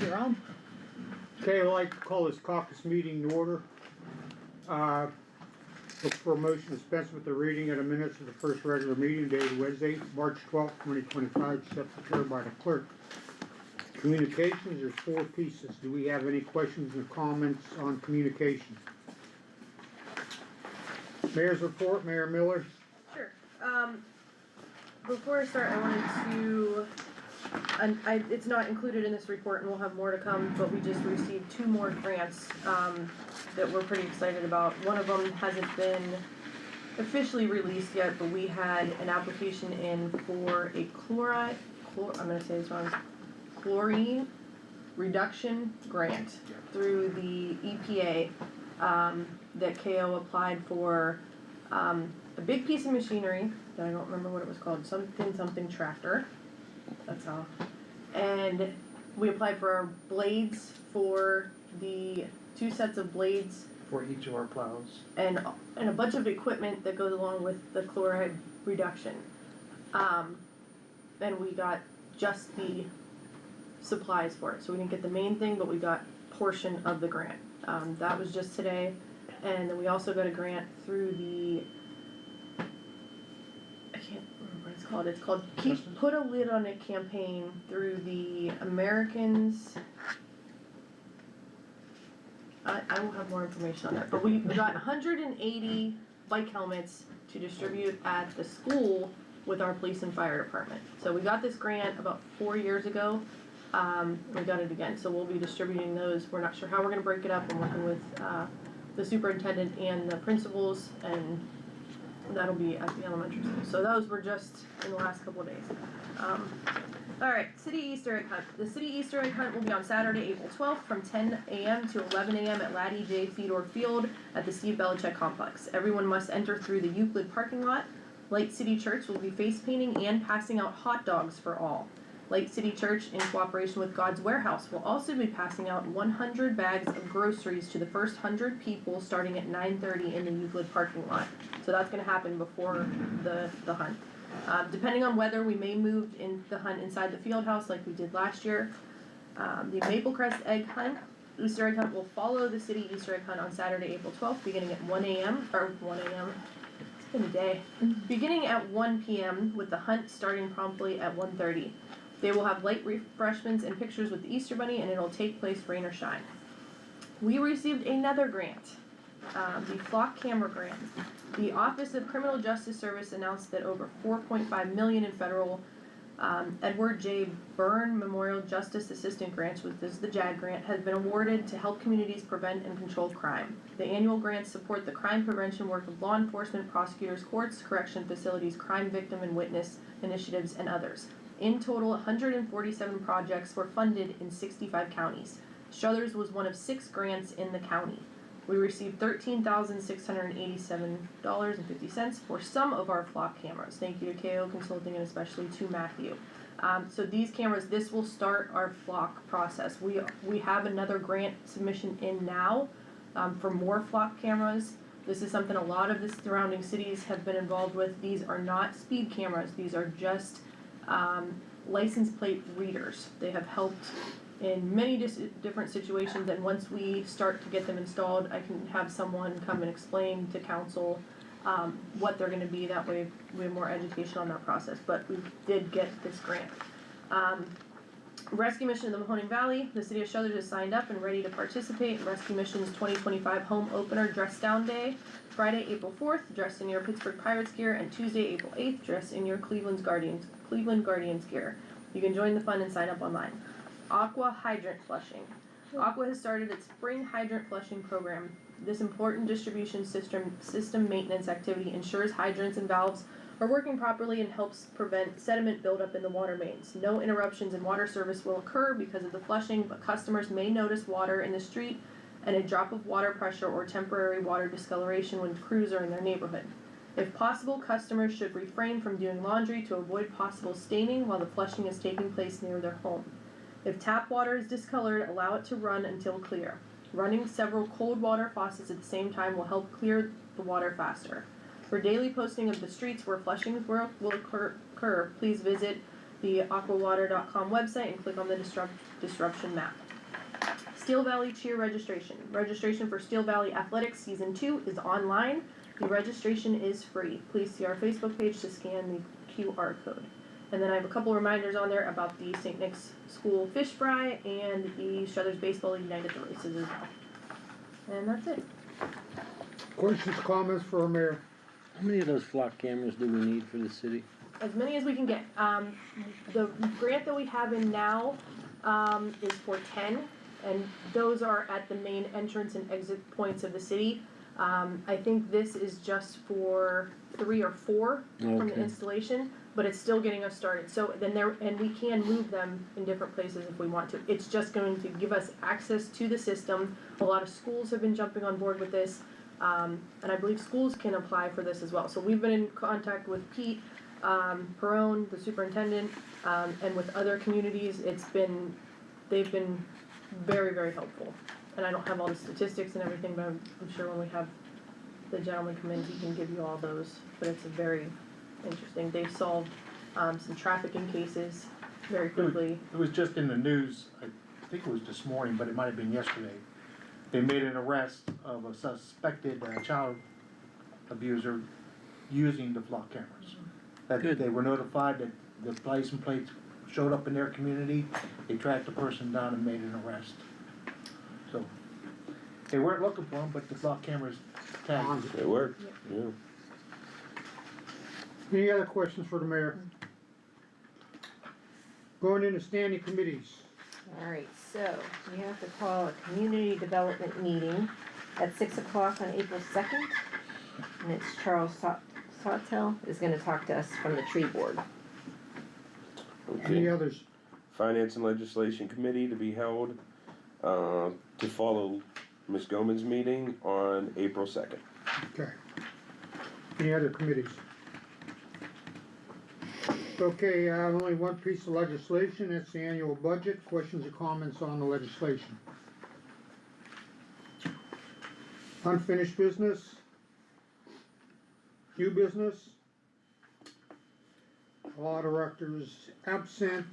You're on. Okay, I'd like to call this caucus meeting to order. Look for a motion to dispense with the reading of the minutes of the first regular meeting dated Wednesday, March 12th, 2025, set for care by the clerk. Communications, there's 4 pieces. Do we have any questions or comments on communication? Mayor's report, Mayor Miller. Sure. Before I start, I wanted to, it's not included in this report and we'll have more to come, but we just received 2 more grants that we're pretty excited about. One of them hasn't been officially released yet, but we had an application in for a I'm going to say this wrong, chlorine reduction grant through the EPA that KO applied for a big piece of machinery that I don't remember what it was called, something tractor, that's all. And we applied for our blades, for the 2 sets of blades For each of our plows. and a bunch of equipment that goes along with the chloride reduction. And we got just the supplies for it, so we didn't get the main thing, but we got portion of the grant. That was just today, and then we also got a grant through the, I can't remember what it's called. It's called Put a Lid on It campaign through the Americans. I will have more information on that, but we got 180 bike helmets to distribute at the school with our police and fire department. So we got this grant about 4 years ago. We got it again, so we'll be distributing those. We're not sure how we're going to break it up. I'm working with the superintendent and the principals, and that'll be at the elementary school. So those were just in the last couple of days. Alright, City Easter Egg Hunt. The City Easter Egg Hunt will be on Saturday, April 12th from 10 a.m. to 11 a.m. at Laddie J. Fedor Field at the Steve Belichick Complex. Everyone must enter through the Euclid parking lot. Light City Church will be face painting and passing out hot dogs for all. Light City Church, in cooperation with God's Warehouse, will also be passing out 100 bags of groceries to the first 100 people starting at 9:30 in the Euclid parking lot. So that's going to happen before the hunt. Depending on weather, we may move in the hunt inside the field house like we did last year. The Maple Crest Egg Hunt, Easter Egg Hunt, will follow the City Easter Egg Hunt on Saturday, April 12th, beginning at 1 a.m. It's been a day. Beginning at 1 p.m. with the hunt starting promptly at 1:30. They will have light refreshments and pictures with the Easter Bunny, and it'll take place rain or shine. We received another grant, the Flock Camera Grant. The Office of Criminal Justice Service announced that over $4.5 million in federal Edward J. Byrne Memorial Justice Assistant Grants, which is the JAG grant, has been awarded to help communities prevent and control crime. The annual grants support the crime prevention work of law enforcement, prosecutors, courts, correction facilities, crime victim and witness initiatives, and others. In total, 147 projects were funded in 65 counties. Struthers was one of 6 grants in the county. We received $13,687.50 for some of our flock cameras. Thank you to KO Consulting and especially to Matthew. So these cameras, this will start our flock process. We have another grant submission in now for more flock cameras. This is something a lot of the surrounding cities have been involved with. These are not speed cameras. These are just license plate readers. They have helped in many different situations, and once we start to get them installed, I can have someone come and explain to council what they're going to be. That way we have more education on that process, but we did get this grant. Rescue Mission in the Mahoning Valley. The City of Struthers is signed up and ready to participate in Rescue Mission's 2025 Home Opener Dress Down Day. Friday, April 4th, dress in your Pittsburgh Pirates gear, and Tuesday, April 8th, dress in your Cleveland Guardians gear. You can join the fun and sign up online. Aqua Hydrant Flushing. Aqua has started its spring hydrant flushing program. This important distribution system maintenance activity ensures hydrants and valves are working properly and helps prevent sediment buildup in the water mains. No interruptions in water service will occur because of the flushing, but customers may notice water in the street and a drop of water pressure or temporary water discoloration when crews are in their neighborhood. If possible, customers should refrain from doing laundry to avoid possible staining while the flushing is taking place near their home. If tap water is discolored, allow it to run until clear. Running several cold water faucets at the same time will help clear the water faster. For daily posting of the streets where flushings will occur, please visit the aquawater.com website and click on the disruption map. Steel Valley Cheer registration. Registration for Steel Valley Athletics Season 2 is online. The registration is free. Please see our Facebook page to scan the QR code. And then I have a couple reminders on there about the St. Nick's School Fish Fry and the Struthers Baseball United races as well. And that's it. Questions, comments for our mayor? How many of those flock cameras do we need for the city? As many as we can get. The grant that we have in now is for 10, and those are at the main entrance and exit points of the city. I think this is just for 3 or 4 from the Okay. installation, but it's still getting us started. So then and we can move them in different places if we want to. It's just going to give us access to the system. A lot of schools have been jumping on board with this, and I believe schools can apply for this as well. So we've been in contact with Pete Perone, the superintendent, and with other communities. They've been very, very helpful. And I don't have all the statistics and everything, but I'm sure when we have the gentleman come in, he can give you all those. But it's very interesting. They've solved some trafficking cases very quickly. It was just in the news, I think it was this morning, but it might have been yesterday. They made an arrest of a suspected child abuser using the flock cameras. That Good. they were notified that the license plates showed up in their community, they tracked the person down and made an arrest. So, they weren't looking for him, but the flock cameras tagged. It worked, yeah. Any other questions for the mayor? Going into standing committees. Alright, so we have to call a community development meeting at 6 o'clock on April 2nd. And it's Charles Sawtell is gonna talk to us from the tree board. Any Okay, others? Finance and Legislation Committee to be held, to follow Ms. Goman's meeting on April 2nd. Okay. Any other committees? Okay, only one piece of legislation, it's the annual budget. Questions or comments on the legislation? Unfinished business? New business? Law directors absent.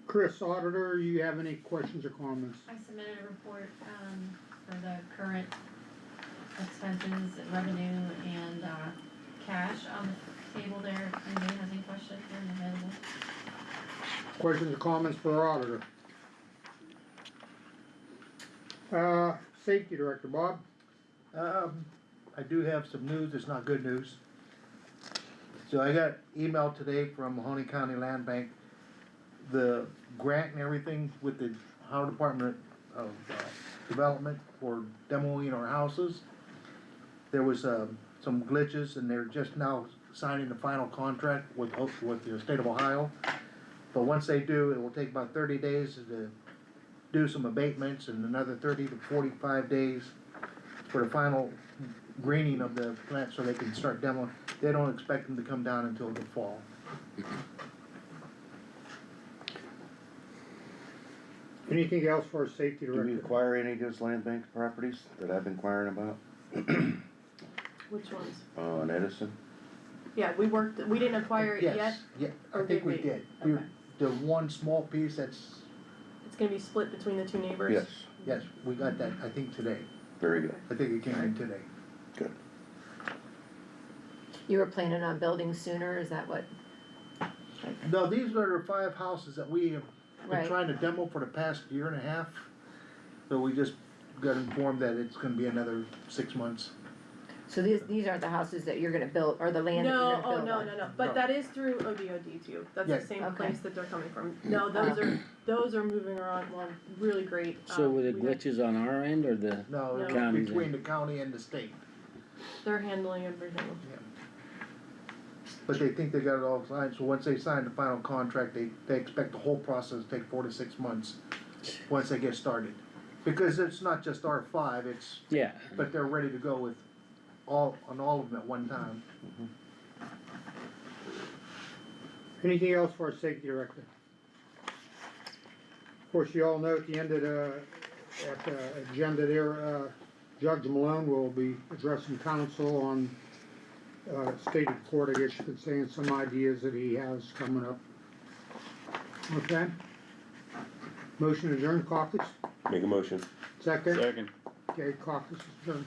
Chris, auditor, you have any questions or comments? I submitted a report, for the current expenses, revenue, and, cash on the table there. If anybody has any questions, I'm available. Questions or comments for our auditor? Safety director, Bob? I do have some news, it's not good news. So I got email today from Mahoney County Land Bank, the grant and everything with the Ohio Department of Development for demoing our houses. There was some glitches and they're just now signing the final contract with the state of Ohio. But once they do, it will take about 30 days to do some abatements and another 30 to 45 days for the final greening of the plant so they can start demoing. They don't expect them to come down until the fall. Anything else for our safety Do we director? acquire any of those land bank properties that I've been inquiring about? Which ones? On Edison? Yeah, we didn't acquire it yet. Yes, yeah, I Or think did we we? did. Okay. The one small piece that's, It's gonna be split between the two neighbors. Yes, yes, we got that, I think today. very good. I think it came in today. Good. You were planning on building sooner, is that what? No, these are the 5 houses that we have been Right. trying to demo for the past year and a half. So we just got informed that it's gonna be another 6 months. So these aren't the houses that you're gonna build, or the land that you're No, gonna build on? no. But No. that is through ODOD too. That's Yeah. the same Okay. place that they're coming from. No, those are moving around along really great. So were the we had- glitches on our end or the, No, No. it's Counties between the county and the state. They're handling everything. But they think they got it all signed, so once they sign the final contract, they expect the whole process to take 4 to 6 months, once they get started. Because it's not just R5, it's, yeah, but they're ready to go with all of them at one time. Anything else for our safety director? Of course, you all know at the end of at the agenda there, Judge Malone will be addressing council on state of court, I guess you could say, and some ideas that he has coming up. Okay? Motion adjourned, caucus, Make a motion. second, second. okay, caucus is adjourned.